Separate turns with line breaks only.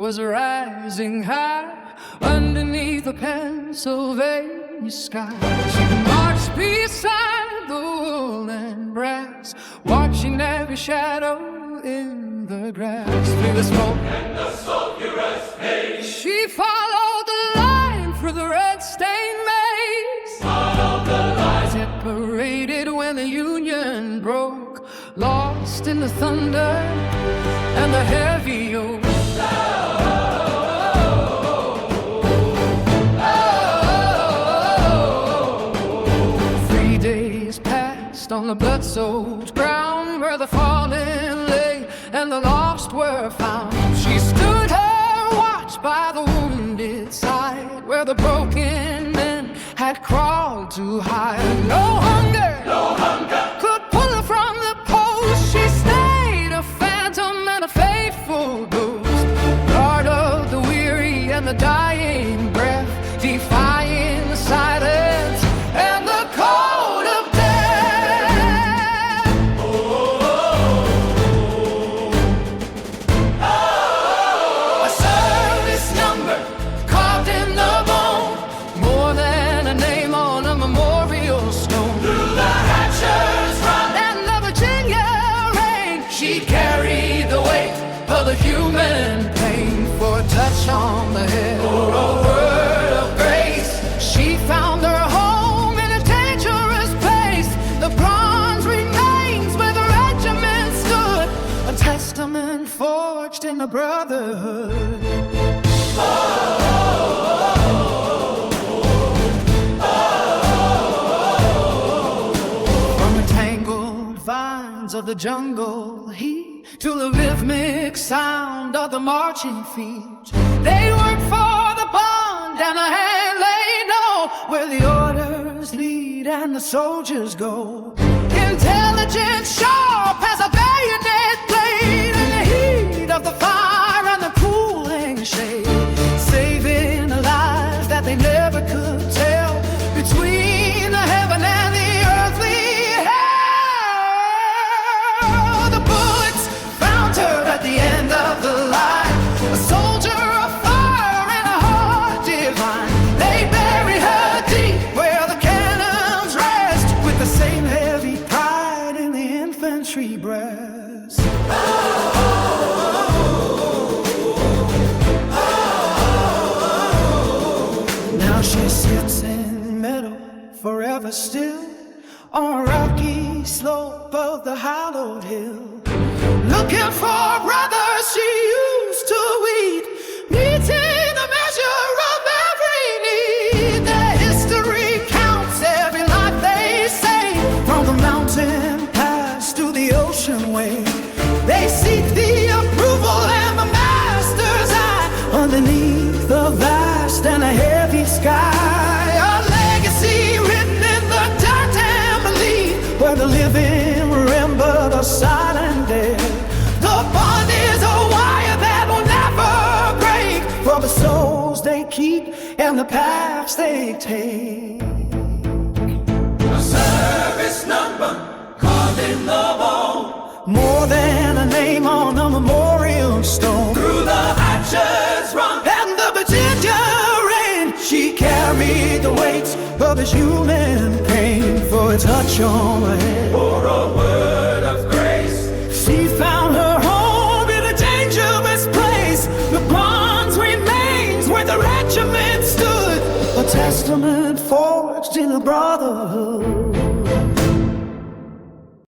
was rising high underneath the Pennsylvania sky. She marched beside the woolen brass, watching every shadow in the grass. Through the smoke
and the sulphurous haze,
she followed the line through the red-stained maze.
followed the line,
Separated when the Union broke, lost in the thunder and the heavy oak. 3 days passed on the blood-soaked ground where the fallen lay and the lost were found. She stood her watch by the wounded side where the broken men had crawled to hide. No hunger could pull her from the post. She stayed a phantom and a faithful ghost, guard of the weary and the dying breath, defying the silence and the cold of death. A service number carved in the bone, more than a name on a memorial stone.
through the Hatcher's Run,
And the Virginia rain, she carried the weight of the human pain. For a touch on the head, or a word of grace, she found her home in a dangerous place. The bronze remains where the regiment stood, a testament forged in the brotherhood. From the tangled vines of the jungle heat to the rhythmic sound of the marching feet, they work for the bond and the hand laid low, where the orders lead and the soldiers go. Intelligence sharp as a bayonet blade in the heat of the fire and the cooling shade, saving a life that they never could tell, between the heaven and the earthly hell. The bullets found her at the end of the line, a soldier of fire and a heart divine. They bury her deep where the cannons rest, with the same heavy pride in the infantry breast. Now she sits in meadow forever still, on a rocky slope of the hallowed hill, looking for brothers she used to weed, meeting the measure of every need. Their history counts every life they save, from the mountain pass to the ocean wave. They seek the approval and the master's eye underneath the vast and a heavy sky. A legacy written in the dirt and belief, where the living remember the silent dead. The bond is a wire that will never break, for the souls they keep and the paths they take.
a service number carved in the bone,
More than a name on a memorial stone.
through the Hatcher's Run,
And the Virginia rain, she carried the weight of his human pain. For a touch on her head,
for a word of grace,
she found her home in a dangerous place. The bronze remains where the regiment stood, a testament forged in a brotherhood.